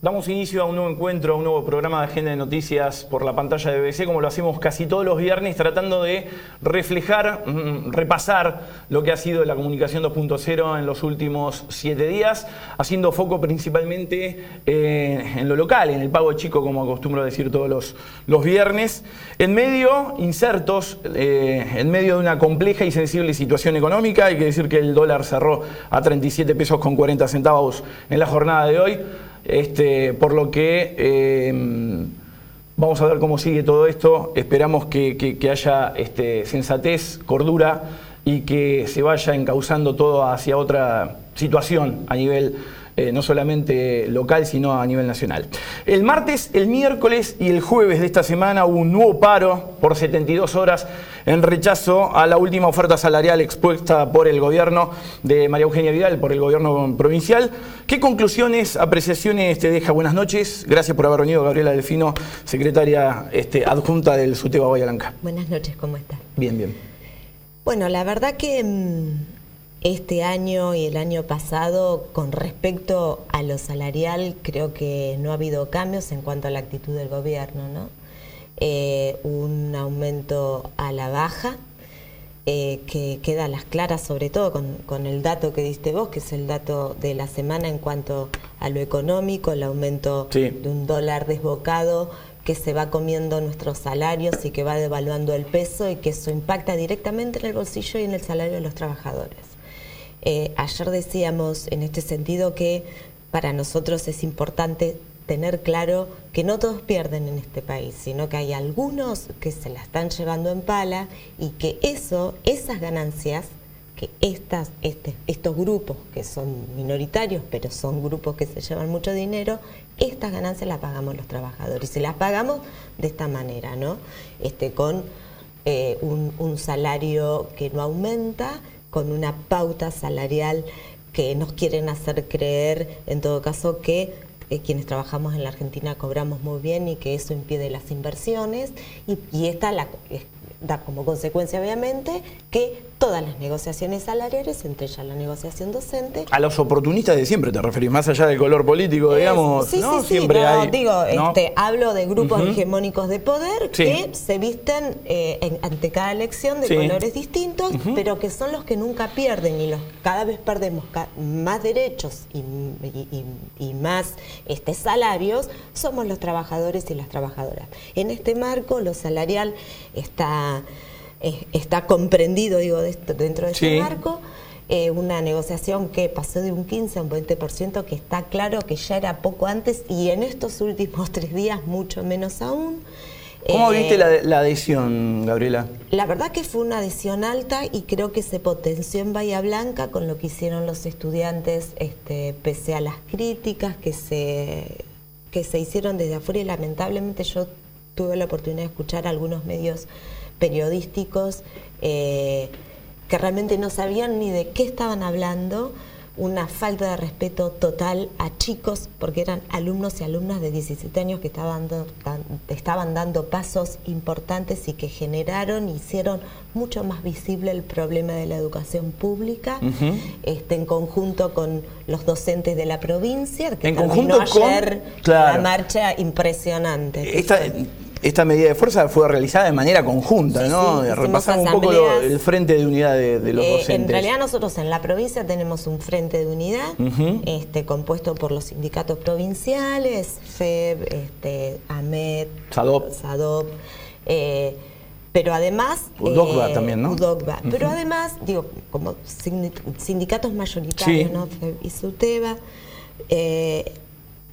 Damos inicio a un nuevo encuentro, a un nuevo programa de Agenda de Noticias por la pantalla de BBC, como lo hacemos casi todos los viernes, tratando de reflejar, repasar lo que ha sido la comunicación 2.0 en los últimos 7 días, haciendo foco principalmente en lo local, en el pago chico, como acostumbro a decir todos los viernes, en medio, insertos, en medio de una compleja y sensible situación económica. Hay que decir que el dólar cerró a 37 pesos con 40 centavos en la jornada de hoy. Por lo que vamos a ver cómo sigue todo esto. Esperamos que haya sensatez, cordura y que se vaya encauzando todo hacia otra situación a nivel no solamente local, sino a nivel nacional. El martes, el miércoles y el jueves de esta semana hubo un nuevo paro por 72 horas en rechazo a la última oferta salarial expuesta por el gobierno de María Eugenia Vidal, por el gobierno provincial. ¿Qué conclusiones, apreciaciones te deja? Buenas noches. Gracias por haber venido, Gabriela Delfino, secretaria adjunta del SUTEBA Bahía Blanca. Buenas noches, ¿cómo estás? Bien, bien. Bueno, la verdad que este año y el año pasado, con respecto a lo salarial, creo que no ha habido cambios en cuanto a la actitud del gobierno, ¿no? Un aumento a la baja, que queda a las claras, sobre todo con el dato que diste vos, que es el dato de la semana en cuanto a lo económico, el aumento de un dólar desbocado que se va comiendo nuestros salarios y que va devaluando el peso, y que eso impacta directamente en el bolsillo y en el salario de los trabajadores. Ayer decíamos en este sentido que para nosotros es importante tener claro que no todos pierden en este país, sino que hay algunos que se la están llevando en pala, y que esas ganancias, que estos grupos que son minoritarios, pero son grupos que se llevan mucho dinero, estas ganancias las pagamos los trabajadores, y las pagamos de esta manera, ¿no? Con un salario que no aumenta, con una pauta salarial que nos quieren hacer creer, en todo caso, que quienes trabajamos en la Argentina cobramos muy bien y que eso impide las inversiones, y esta da como consecuencia, obviamente, que todas las negociaciones salariales, entre ellas la negociación docente... A los oportunistas de siempre te referís, más allá del color político, digamos, sí, ¿no? Sí, siempre hay, digo, ¿no? Hablo de grupos hegemónicos de poder que se visten ante cada elección de colores distintos, pero que son los que nunca pierden, y cada vez perdemos más derechos y más salarios, somos los trabajadores y las trabajadoras. En este marco, lo salarial está comprendido, digo, dentro de ese marco, una negociación que pasó de un 15 a un 20%, que está claro que ya era poco antes, y en estos últimos 3 días mucho menos aún. ¿Cómo viste la adhesión, Gabriela? La verdad que fue una adhesión alta, y creo que se potenció en Bahía Blanca con lo que hicieron los estudiantes, pese a las críticas que se hicieron desde afuera, y lamentablemente yo tuve la oportunidad de escuchar a algunos medios periodísticos que realmente no sabían ni de qué estaban hablando, una falta de respeto total a chicos, porque eran alumnos y alumnas de 17 años que estaban dando pasos importantes y que hicieron mucho más visible el problema de la educación pública, en conjunto con los docentes de la provincia, que terminó ayer la marcha impresionante. Esta medida de fuerza fue realizada de manera conjunta, ¿no? Repasamos un poco el frente de unidad de los docentes. En realidad nosotros en la provincia tenemos un frente de unidad compuesto por los sindicatos provinciales, FEB, AMET, SADOP, pero además... UDOCBA también, ¿no? UDOCBA. Pero además, digo, como sindicatos mayoritarios, ¿no? FEB y SUTEBA.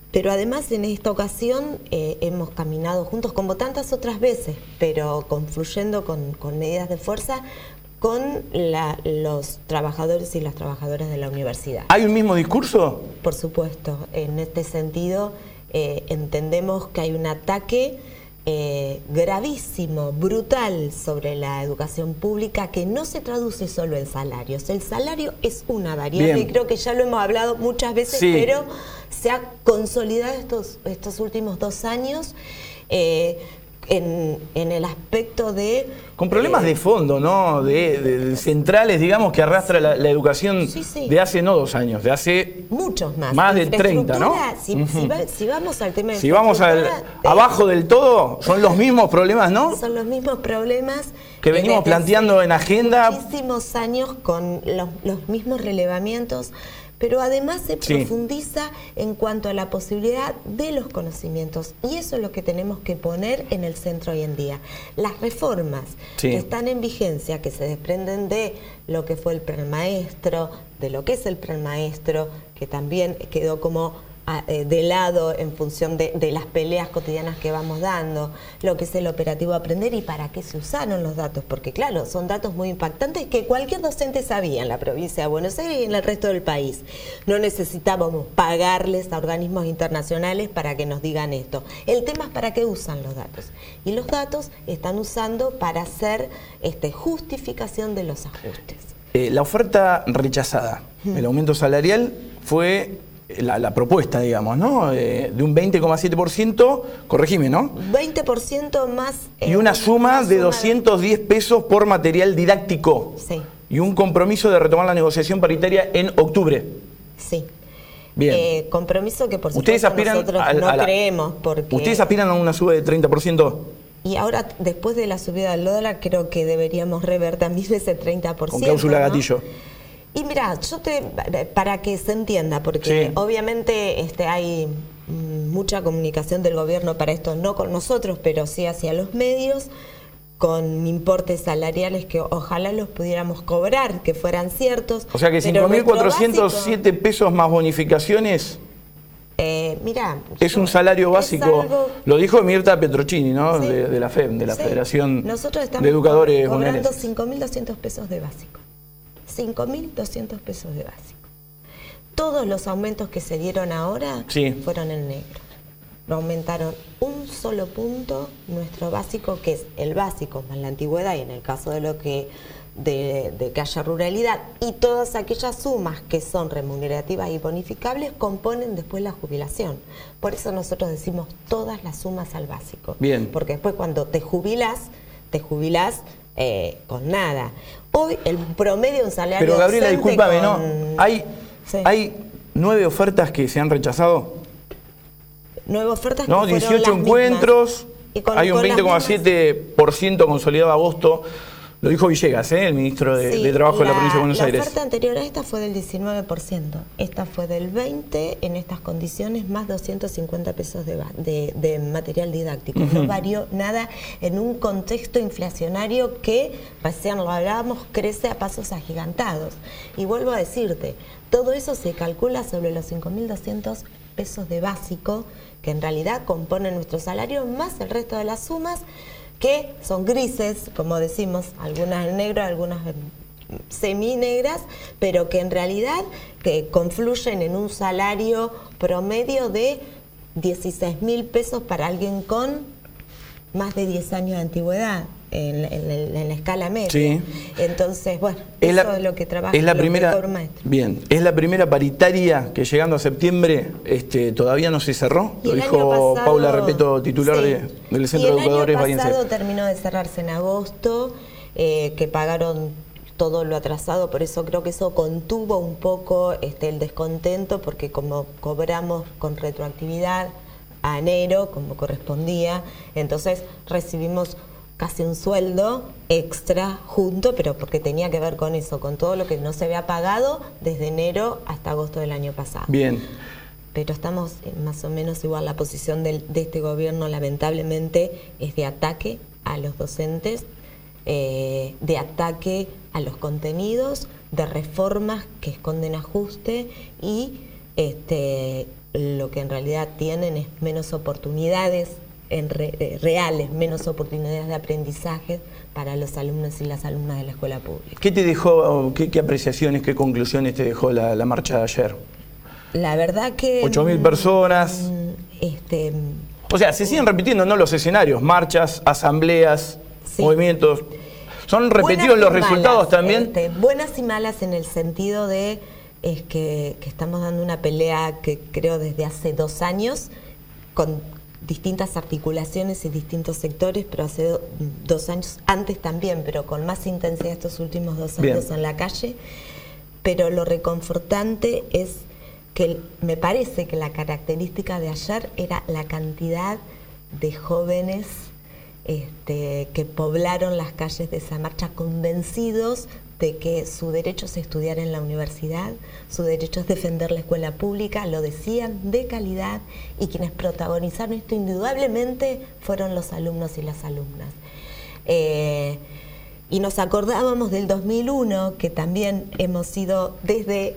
Pero además en esta ocasión hemos caminado juntos, como tantas otras veces, pero confluyendo con medidas de fuerza con los trabajadores y las trabajadoras de la universidad. ¿Hay un mismo discurso? Por supuesto. En este sentido, entendemos que hay un ataque gravísimo, brutal, sobre la educación pública, que no se traduce solo en salarios. El salario es una variable, y creo que ya lo hemos hablado muchas veces, pero se ha consolidado estos últimos 2 años en el aspecto de... Con problemas de fondo, ¿no? De centrales, digamos, que arrastra la educación de hace no 2 años, de hace... Muchos más. Más de 30, ¿no? Si vamos al tema de... Si vamos abajo del todo, son los mismos problemas, ¿no? Son los mismos problemas... Que venimos planteando en agenda. Muchísimos años con los mismos relevamientos, pero además se profundiza en cuanto a la posibilidad de los conocimientos. Y eso es lo que tenemos que poner en el centro hoy en día. Las reformas que están en vigencia, que se desprenden de lo que fue el Plan Maestro, de lo que es el Plan Maestro, que también quedó como de lado en función de las peleas cotidianas que vamos dando, lo que es el operativo Aprender y para qué se usaron los datos, porque claro, son datos muy impactantes que cualquier docente sabía en la provincia de Buenos Aires y en el resto del país. No necesitábamos pagarles a organismos internacionales para que nos digan esto. El tema es para qué usan los datos. Y los datos están usando para hacer justificación de los ajustes. La oferta rechazada, el aumento salarial, fue... La propuesta, digamos, ¿no? De un 20,7%, corregime, ¿no? 20% más... y una suma de 210 pesos por material didáctico. Sí. Y un compromiso de retomar la negociación paritaria en octubre. Sí. Bien. Compromiso que por supuesto nosotros no creemos. Porque... ¿Ustedes aspiran a una suba de 30%? Y ahora, después de la subida del dólar, creo que deberíamos rever también ese 30%. Con cláusula gatillo. Y mira, para que se entienda, porque obviamente hay mucha comunicación del gobierno para esto, no con nosotros, pero sí hacia los medios, con importes salariales que ojalá los pudiéramos cobrar, que fueran ciertos. O sea que 5.407 pesos más bonificaciones... Mira, es un salario básico, lo dijo Mirta Petrocini, ¿no? Sí. De la FEB, de la Federación Nosotros estamos de Educadores cobrando Bonaerenses. 5.200 pesos de básico. 5.200 pesos de básico. Todos los aumentos que se dieron ahora fueron en negro. No aumentaron un solo punto nuestro básico, que es el básico más la antigüedad, y en el caso de lo que de que haya ruralidad, y todas aquellas sumas que son remunerativas y bonificables componen después la jubilación. Por eso nosotros decimos todas las sumas al básico. Bien. Porque después cuando te jubilás con nada. Hoy el promedio de un salario... Pero Gabriela, discúlpame, ¿no? ¿Hay 9 ofertas que se han rechazado? 9 ofertas ¿no? que 18 encuentros, hay un 20,7% consolidado a agosto. Lo dijo Villegas, el ministro de Trabajo de la provincia de Buenos Aires. La oferta anterior a esta fue del 19%. Esta fue del 20% en estas condiciones, más 250 pesos de material didáctico. No varió nada en un contexto inflacionario que, recién lo hablábamos, crece a pasos agigantados. Y vuelvo a decirte, todo eso se calcula sobre los 5.200 pesos de básico, que en realidad componen nuestro salario, más el resto de las sumas, que son grises, como decimos, algunas en negro, algunas seminegras, pero que en realidad confluyen en un salario promedio de 16.000 pesos para alguien con más de 10 años de antigüedad en la escala media. Sí. Entonces, bueno, eso es lo que trabaja. Es la primera, bien, es la primera paritaria que llegando a septiembre todavía no se cerró. Lo dijo Paula Repeto, titular del Centro de Educadores Bahiense. El año pasado terminó de cerrarse en agosto, que pagaron todo lo atrasado, por eso creo que eso contuvo un poco el descontento, porque como cobramos con retroactividad a enero, como correspondía, entonces recibimos casi un sueldo extra junto, pero porque tenía que ver con eso, con todo lo que no se había pagado desde enero hasta agosto del año pasado. Bien. Pero estamos más o menos igual. La posición de este gobierno, lamentablemente, es de ataque a los docentes, de ataque a los contenidos, de reformas que esconden ajuste y lo que en realidad tienen es menos oportunidades reales, menos oportunidades de aprendizaje para los alumnos y las alumnas de la escuela pública. ¿Qué te dejó, qué apreciaciones, qué conclusiones te dejó la marcha de ayer? La verdad que... 8.000 personas. O sea, se siguen repitiendo, ¿no? Los escenarios, marchas, asambleas, movimientos. ¿Son repetidos los resultados también? Buenas y malas en el sentido de que estamos dando una pelea que creo desde hace 2 años con distintas articulaciones y distintos sectores, pero hace 2 años, antes también, pero con más intensidad estos últimos 2 años en la calle. Pero lo reconfortante es que me parece que la característica de ayer era la cantidad de jóvenes que poblaron las calles de esa marcha convencidos de que su derecho es estudiar en la universidad, su derecho es defender la escuela pública, lo decían de calidad, y quienes protagonizaron esto indudablemente fueron los alumnos y las alumnas. Y nos acordábamos del 2001, que también hemos sido desde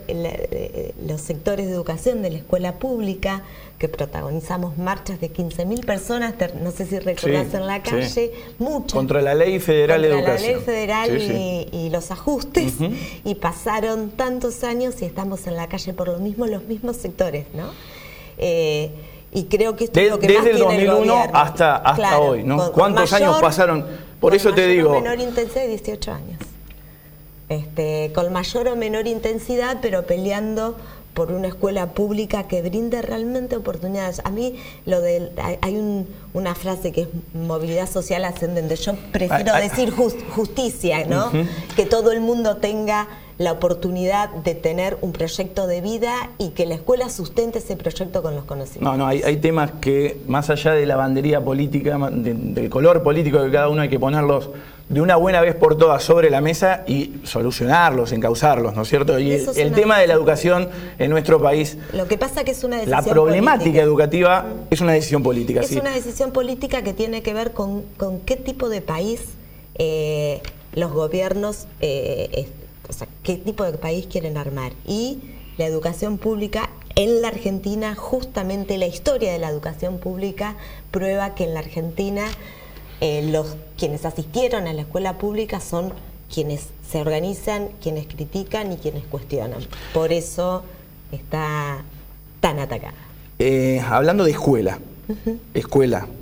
los sectores de educación de la escuela pública, que protagonizamos marchas de 15.000 personas, no sé si recordás, en la calle, muchas. Contra la Ley Federal de Educación. Contra la Ley Federal y los ajustes, y pasaron tantos años y estamos en la calle por los mismos sectores, ¿no? Y creo que esto es lo que más desde el tiene 2001 gobierno. hasta Claro, hoy, ¿no? con ¿Cuántos años pasaron? Por eso te digo. Con menor intensidad de 18 años. Con mayor o menor intensidad, pero peleando por una escuela pública que brinde realmente oportunidades. A mí hay una frase que es movilidad social ascendente. Yo prefiero decir justicia, ¿no? Que todo el mundo tenga la oportunidad de tener un proyecto de vida y que la escuela sustente ese proyecto con los conocimientos. No, hay temas que, más allá de la bandería política, del color político de cada uno, hay que ponerlos de una buena vez por todas sobre la mesa y solucionarlos, encauzarlos, ¿no es cierto? Y el tema de la educación en nuestro país, lo que pasa que es una decisión la problemática política. Educativa es una decisión política. Es una decisión política que tiene que ver con qué tipo de país los gobiernos, o sea, qué tipo de país quieren armar. Y la educación pública en la Argentina, justamente la historia de la educación pública prueba que en la Argentina quienes asistieron a la escuela pública son quienes se organizan, quienes critican y quienes cuestionan. Por eso está tan atacada. Hablando de escuela,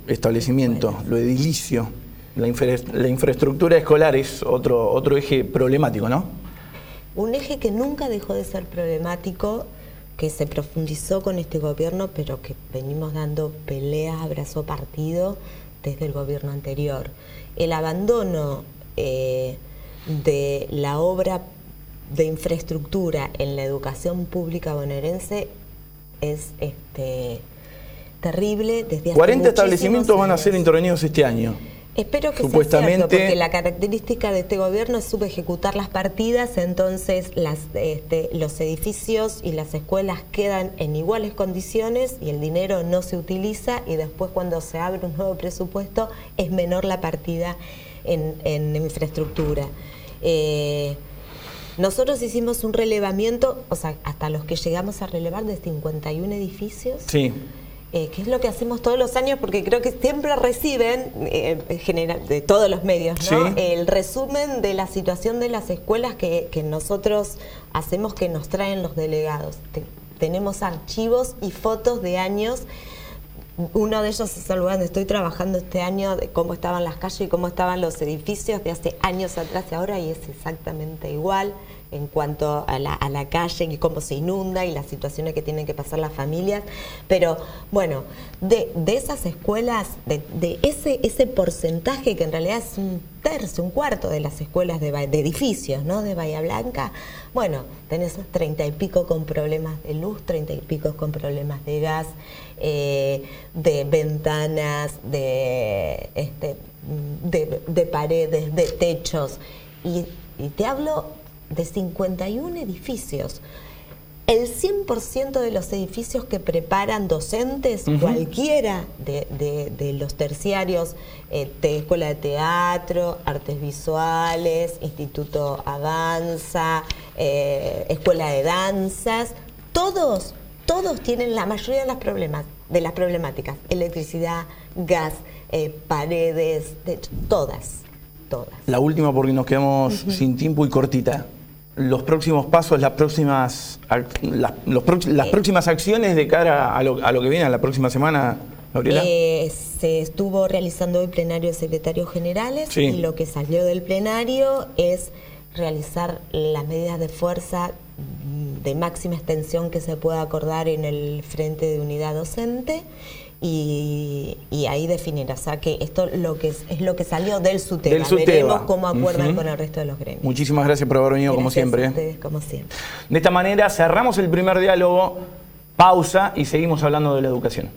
establecimiento, lo edilicio, la infraestructura escolar es otro eje problemático, ¿no? Un eje que nunca dejó de ser problemático, que se profundizó con este gobierno, pero que venimos dando peleas a brazo partido desde el gobierno anterior. El abandono de la obra de infraestructura en la educación pública bonaerense es terrible. Desde hace 40 establecimientos años van a ser intervenidos este año. Espero que supuestamente sea cierto, porque la característica de este gobierno es subejecutar las partidas, entonces los edificios y las escuelas quedan en iguales condiciones y el dinero no se utiliza, y después cuando se abre un nuevo presupuesto es menor la partida en infraestructura. Nosotros hicimos un relevamiento, o sea, hasta los que llegamos a relevar, de 51 edificios. Sí. Que es lo que hacemos todos los años, porque creo que siempre reciben, en general, de todos los medios, ¿no? Sí. El resumen de la situación de las escuelas que nosotros hacemos, que nos traen los delegados. Tenemos archivos y fotos de años. Uno de ellos es el lugar donde estoy trabajando este año, de cómo estaban las calles y cómo estaban los edificios de hace años atrás y ahora, y es exactamente igual en cuanto a la calle y cómo se inunda y las situaciones que tienen que pasar las familias. Pero bueno, de esas escuelas, de ese porcentaje, que en realidad es un tercio, un cuarto de las escuelas de edificios, ¿no?, de Bahía Blanca, bueno, tenés 30 y pico con problemas de luz, 30 y pico con problemas de gas, de ventanas, de paredes, de techos, y te hablo de 51 edificios. El 100% de los edificios que preparan docentes, cualquiera de los terciarios, Escuela de Teatro, Artes Visuales, Instituto Avanza, Escuela de Danzas, todos tienen la mayoría de las problemáticas: electricidad, gas, paredes, todas. La última, porque nos quedamos sin tiempo y cortita. Los próximos pasos, las próximas acciones de cara a lo que viene a la próxima semana, Gabriela. Se estuvo realizando hoy plenario de secretarios generales, sí, y lo que salió del plenario es realizar las medidas de fuerza de máxima extensión que se pueda acordar en el Frente de Unidad Docente, y ahí definirá. O sea que esto es lo que salió del SUTEBA. Del SUTEBA. Veremos cómo acuerdan con el resto de los gremios. Muchísimas gracias por haber venido, como siempre. Gracias a ustedes, como siempre. De esta manera cerramos el primer diálogo, pausa y seguimos hablando de la educación.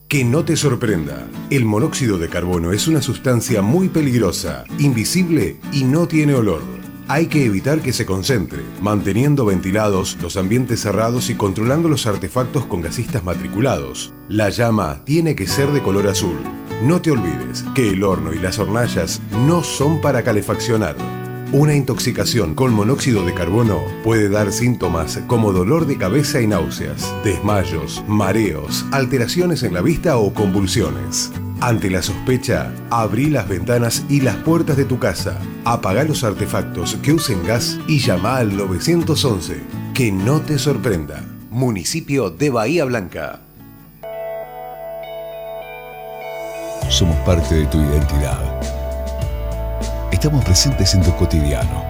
Que no te sorprenda, el monóxido de carbono es una sustancia muy peligrosa, invisible y no tiene olor. Hay que evitar que se concentre, manteniendo ventilados los ambientes cerrados y controlando los artefactos con gasistas matriculados. La llama tiene que ser de color azul. No te olvides que el horno y las hornallas no son para calefaccionar. Una intoxicación con monóxido de carbono puede dar síntomas como dolor de cabeza y náuseas, desmayos, mareos, alteraciones en la vista o convulsiones. Ante la sospecha, abrí las ventanas y las puertas de tu casa, apagá los artefactos que usen gas y llama al 911. Que no te sorprenda. Municipio de Bahía Blanca. Somos parte de tu identidad. Estamos presentes en tu cotidiano.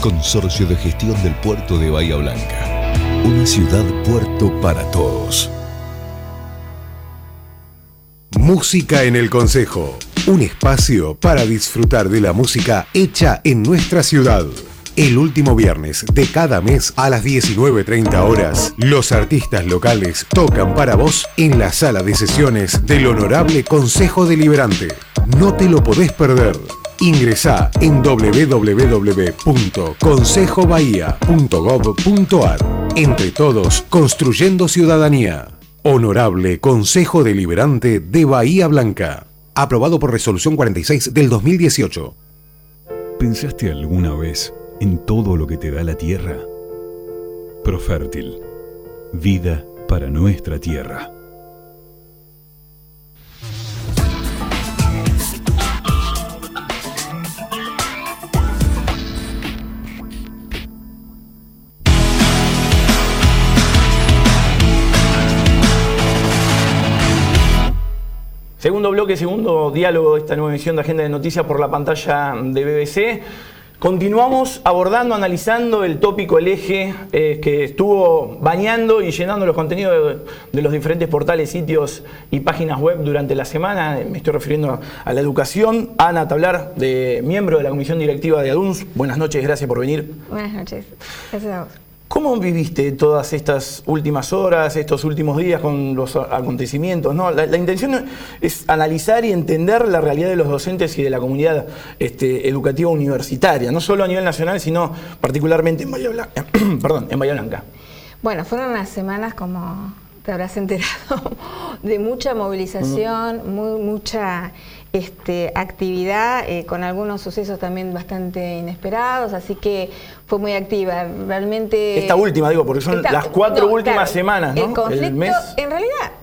Consorcio de Gestión del Puerto de Bahía Blanca. Una ciudad puerto para todos. Música en el Concejo. Un espacio para disfrutar de la música hecha en nuestra ciudad. El último viernes de cada mes a las 19:30 horas, los artistas locales tocan para vos en la sala de sesiones del Honorable Consejo Deliberante. No te lo podés perder. Ingresá en www.consejobahía.gov.ar. Entre todos, construyendo ciudadanía. Honorable Consejo Deliberante de Bahía Blanca. Aprobado por Resolución 46 del 2018. ¿Pensaste alguna vez en todo lo que te da la tierra? Profértil. Vida para nuestra tierra. Segundo bloque, segundo diálogo de esta nueva edición de Agenda de Noticias por la pantalla de BBC. Continuamos abordando, analizando el tópico, el eje que estuvo bañando y llenando los contenidos de los diferentes portales, sitios y páginas web durante la semana. Me estoy refiriendo a la educación. Ana Tablar, miembro de la Comisión Directiva de ADUNS. Buenas noches, gracias por venir. Buenas noches, gracias a vos. ¿Cómo viviste todas estas últimas horas, estos últimos días con los acontecimientos, ¿no? La intención es analizar y entender la realidad de los docentes y de la comunidad educativa universitaria, no solo a nivel nacional, sino particularmente en Bahía Blanca. Perdón, en Bahía Blanca. Bueno, fueron unas semanas, como te habrás enterado, de mucha movilización, mucha actividad, con algunos sucesos también bastante inesperados, así que fue muy activa. Realmente... Esta última, digo, porque son las cuatro últimas semanas, ¿no? El conflicto, el mes... en realidad,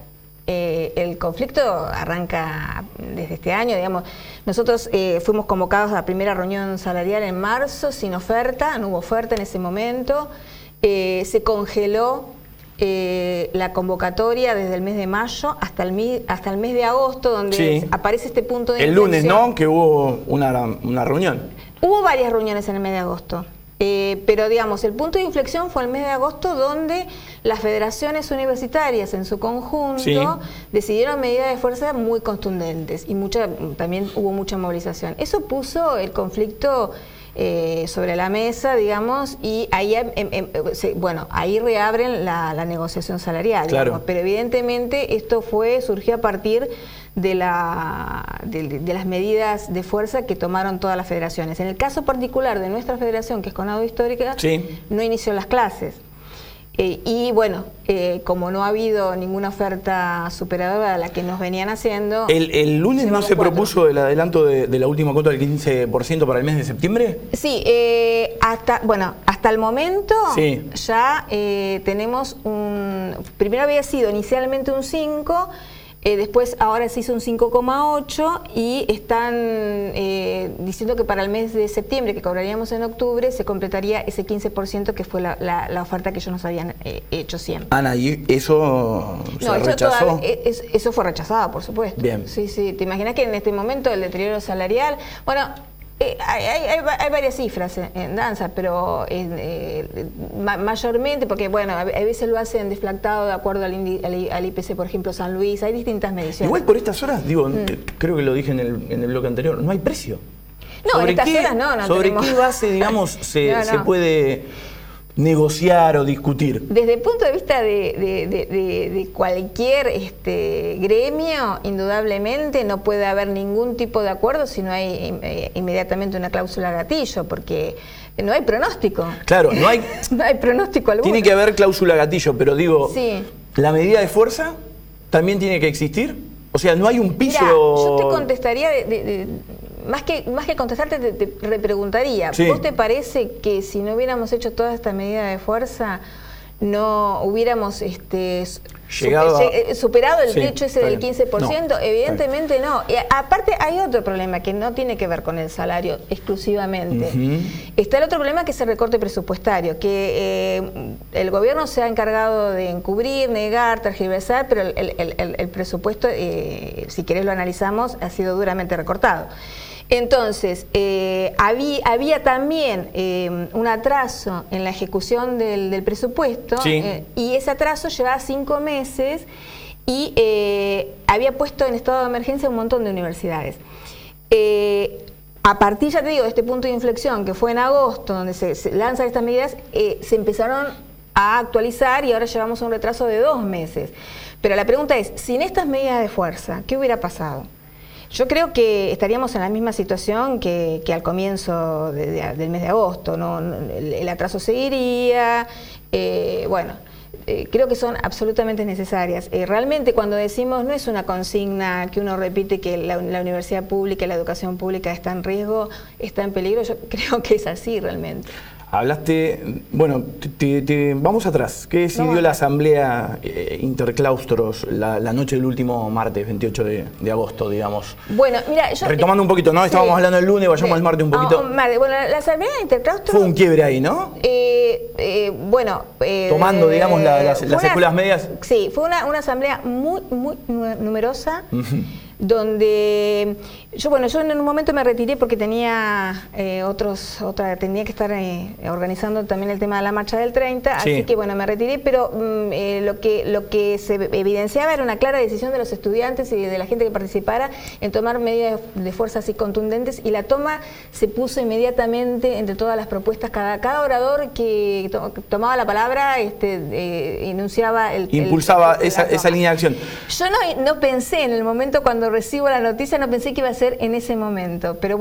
el conflicto arranca desde este año, digamos. Nosotros fuimos convocados a la primera reunión salarial en marzo, sin oferta, no hubo oferta en ese momento. Se congeló la convocatoria desde el mes de mayo hasta el mes de agosto, donde aparece este punto de inflexión. El lunes, ¿no? Que hubo una reunión. Hubo varias reuniones en el mes de agosto, pero digamos, el punto de inflexión fue el mes de agosto, donde las federaciones universitarias en su conjunto decidieron medidas de fuerza muy contundentes y también hubo mucha movilización. Eso puso el conflicto sobre la mesa, digamos, y ahí, ahí reabren la negociación salarial, claro. Digamos, pero evidentemente esto surgió a partir de las medidas de fuerza que tomaron todas las federaciones. En el caso particular de nuestra federación, que es Conado Histórica, no inició las clases. Como no ha habido ninguna oferta superadora a la que nos venían haciendo... ¿El lunes no se propuso el adelanto de la última cuota del 15% para el mes de septiembre? Sí, hasta el momento ya tenemos primero había sido inicialmente un 5%, Después ahora se hizo un 5,8 y están diciendo que para el mes de septiembre, que cobraríamos en octubre, se completaría ese 15% que fue la oferta que ellos nos habían hecho siempre. Ana, ¿y eso se rechazó? Eso fue rechazado, por supuesto. Bien. Sí, sí. ¿Te imaginas que en este momento el deterioro salarial... Bueno, hay varias cifras en danza, pero mayormente, porque bueno, a veces lo hacen deflactado de acuerdo al IPC, por ejemplo, San Luis, hay distintas mediciones. Igual por estas horas, digo, creo que lo dije en el bloque anterior, no hay precio. No, en estas horas no ¿Sobre tenemos... qué base, digamos, se puede negociar o discutir? Desde el punto de vista de cualquier gremio, indudablemente no puede haber ningún tipo de acuerdo si no hay inmediatamente una cláusula gatillo, porque no hay pronóstico. Claro, no hay pronóstico alguno. Tiene que haber cláusula gatillo, pero digo, sí. ¿La medida de fuerza también tiene que existir? O sea, no hay un piso... Mirá, yo te contestaría más que contestarte, te repreguntaría. Sí. ¿Vos te parece que si no hubiéramos hecho toda esta medida de fuerza, no hubiéramos superado el techo ese del 15%? No, evidentemente no. Y aparte hay otro problema que no tiene que ver con el salario exclusivamente. Está el otro problema, que es el recorte presupuestario, que el gobierno se ha encargado de encubrir, negar, tergiversar, pero el presupuesto, si querés lo analizamos, ha sido duramente recortado. Entonces, había también un atraso en la ejecución del presupuesto, sí. Y ese atraso llevaba 5 meses y había puesto en estado de emergencia un montón de universidades. A partir, ya te digo, de este punto de inflexión, que fue en agosto, donde se lanzan estas medidas, se empezaron a actualizar y ahora llevamos un retraso de 2 meses. Pero la pregunta es, sin estas medidas de fuerza, ¿qué hubiera pasado? Yo creo que estaríamos en la misma situación que al comienzo del mes de agosto, ¿no? El atraso seguiría, creo que son absolutamente necesarias. Realmente cuando decimos, no es una consigna que uno repite que la universidad pública, la educación pública está en riesgo, está en peligro, yo creo que es así realmente. Hablaste, bueno, vamos atrás. ¿Qué decidió la Asamblea Interclaustros la noche del último martes, 28 de agosto, digamos? Bueno, mira, retomando un poquito, ¿no? Estábamos hablando el lunes, vayamos al martes un poquito. Bueno, la Asamblea Interclaustros... Fue un quiebre ahí, ¿no? Tomando, digamos, las escuelas medias. Sí, fue una asamblea muy numerosa, donde yo en un momento me retiré porque tenía tenía que estar organizando también el tema de la marcha del 30, sí. Así que me retiré, pero lo que se evidenciaba era una clara decisión de los estudiantes y de la gente que participara en tomar medidas de fuerza así contundentes, y la toma se puso inmediatamente entre todas las propuestas. Cada orador que tomaba la palabra enunciaba impulsaba esa línea de acción. Yo no pensé en el momento cuando recibo la noticia, no pensé que iba a ser en ese momento, pero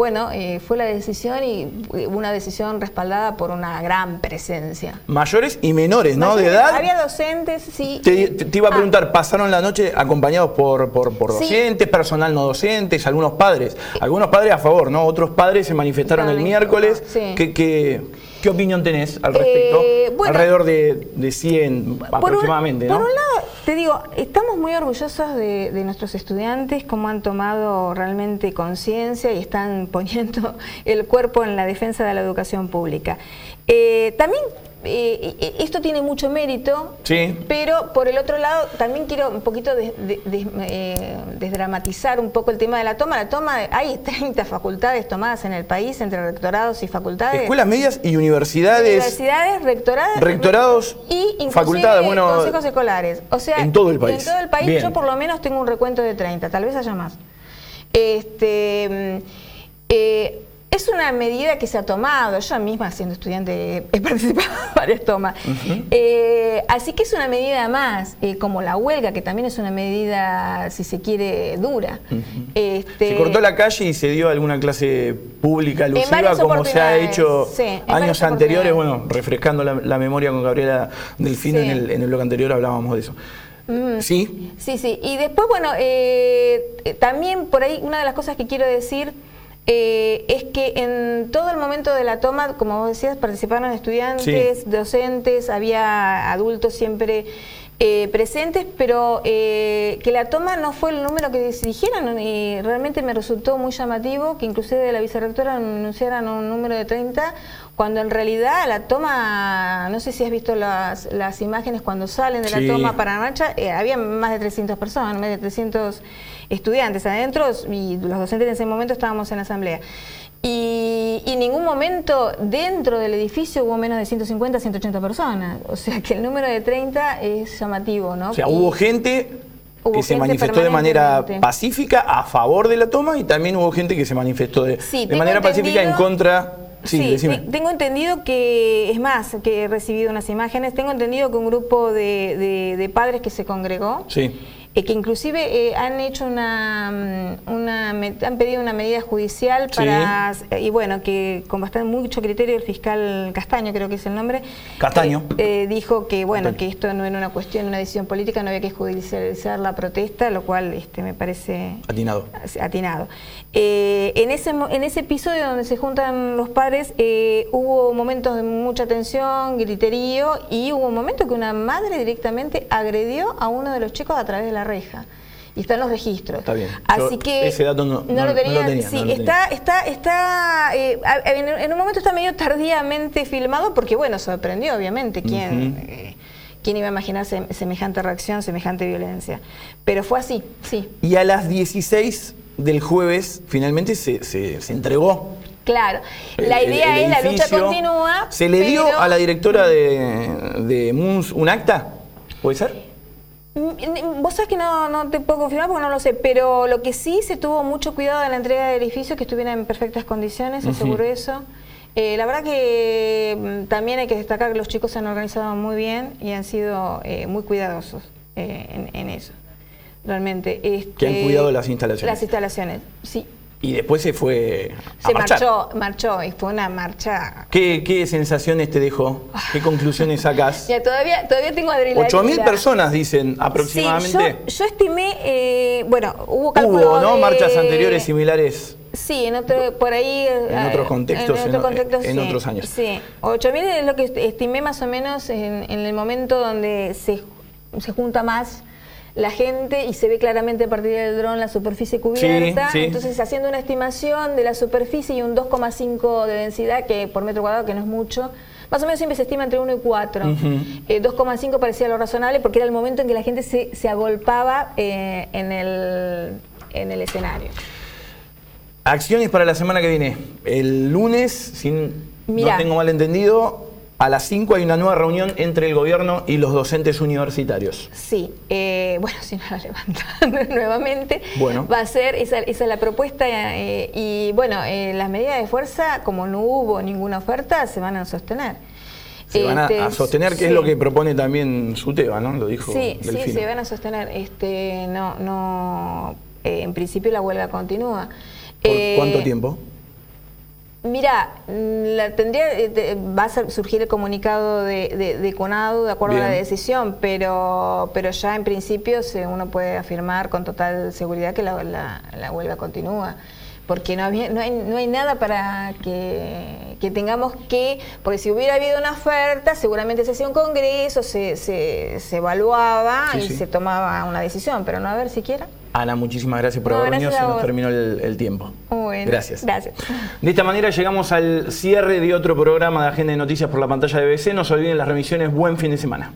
fue la decisión, y una decisión respaldada por una gran presencia. Mayores y menores, ¿no? De edad. Había docentes, sí. Te iba a preguntar, ¿pasaron la noche acompañados por docentes, sí, personal no docentes, algunos padres? Algunos padres a favor, ¿no? Otros padres se manifestaron el miércoles. Sí. ¿Qué opinión tenés al respecto? Alrededor de 100 aproximadamente, ¿no? Por un lado, te digo, estamos muy orgullosos de nuestros estudiantes, cómo han tomado realmente conciencia y están poniendo el cuerpo en la defensa de la educación pública. También esto tiene mucho mérito, sí, pero por el otro lado también quiero un poquito desdramatizar un poco el tema de la toma. Hay 30 facultades tomadas en el país, entre rectorados y facultades. Escuelas medias y universidades. Universidades, rectorados y facultades, consejos escolares. O sea, en todo el país. En todo el país. Bien. Yo por lo menos tengo un recuento de 30, tal vez haya más. Es una medida que se ha tomado. Yo misma, siendo estudiante, he participado en varias tomas. Así que es una medida más, como la huelga, que también es una medida, si se quiere, dura. Se cortó la calle y se dio alguna clase pública alusiva, como se ha hecho años anteriores. Bueno, refrescando la memoria con Gabriela Delfino, sí. en el bloque anterior hablábamos de eso. ¿Sí? Sí. Y después, también por ahí una de las cosas que quiero decir es que en todo el momento de la toma, como vos decías, participaron estudiantes, sí, docentes, había adultos siempre presentes, pero que la toma no fue el número que se dijeron, y realmente me resultó muy llamativo que inclusive de la vicerrectora anunciaran un número de 30, cuando en realidad la toma, no sé si has visto las imágenes cuando salen de la toma para la marcha, había más de 300 personas, más de 300 estudiantes adentro, y los docentes en ese momento estábamos en la asamblea. Y en ningún momento dentro del edificio hubo menos de 150, 180 personas. O sea que el número de 30 es llamativo, ¿no? O sea, hubo gente que se manifestó de manera pacífica a favor de la toma, y también hubo gente que se manifestó de manera pacífica en contra. Sí, tengo entendido que, es más, que he recibido unas imágenes, tengo entendido que un grupo de padres que se congregó, que inclusive han hecho han pedido una medida judicial para, y bueno, que con mucho criterio el fiscal Castaño, creo que es el nombre, Castaño, dijo que bueno, que esto no era una cuestión, una decisión política, no había que judicializar la protesta, lo cual me parece atinado. En ese episodio donde se juntan los padres, hubo momentos de mucha tensión, griterío, y hubo un momento que una madre directamente agredió a uno de los chicos a través de la reja. Y están los registros. Está bien. Así que ese dato no lo tenía. En un momento está medio tardíamente filmado, porque bueno, sorprendió obviamente quién iba a imaginar semejante reacción, semejante violencia. Pero fue así, sí. Y a las 16 del jueves finalmente se entregó. Claro, la idea es la lucha continúa. ¿Se le dio a la directora de MUNS un acta? ¿Puede ser? Vos sabés que no te puedo confirmar porque no lo sé, pero lo que sí, se tuvo mucho cuidado en la entrega del edificio, que estuviera en perfectas condiciones, se aseguró eso. La verdad que también hay que destacar que los chicos se han organizado muy bien y han sido muy cuidadosos en eso, realmente. Que han cuidado las instalaciones. Las instalaciones, sí. Y después se fue a marchar. marchó, y fue una marcha. ¿Qué sensaciones te dejó? ¿Qué conclusiones sacás? Ya, todavía tengo adrenalina. 8.000 personas dicen aproximadamente. Sí, yo estimé, bueno, hubo cálculo. Hubo, ¿no? Marchas anteriores similares. Sí, por ahí. En otros contextos, en otros años. Sí, 8.000 es lo que estimé más o menos en el momento donde se junta más la gente y se ve claramente a partir del dron la superficie cubierta. Entonces, haciendo una estimación de la superficie y un 2,5 de densidad que por metro cuadrado, que no es mucho, más o menos siempre se estima entre 1 y 4. 2,5 parecía lo razonable porque era el momento en que la gente se agolpaba en el escenario. Acciones para la semana que viene. El lunes, no tengo mal entendido, a las 5 hay una nueva reunión entre el gobierno y los docentes universitarios. Sí, bueno, si no la levantan nuevamente, va a ser, esa es la propuesta, y bueno, las medidas de fuerza, como no hubo ninguna oferta, se van a sostener. Se van a sostener, que es lo que propone también Suteva, ¿no? Lo dijo Delfino. Sí, se van a sostener. En principio la huelga continúa. ¿Por cuánto tiempo? Mira, va a surgir el comunicado de CONADU de acuerdo a la decisión, pero ya en principio uno puede afirmar con total seguridad que la huelga continúa, porque no hay nada para que tengamos que, porque si hubiera habido una oferta seguramente se hacía un congreso, se evaluaba y se tomaba una decisión, pero no haber siquiera. Ana, muchísimas gracias por haber venido, se nos terminó el tiempo. Bueno, gracias. De esta manera llegamos al cierre de otro programa de Agenda de Noticias por la pantalla de BBC. No se olviden las remisiones. Buen fin de semana.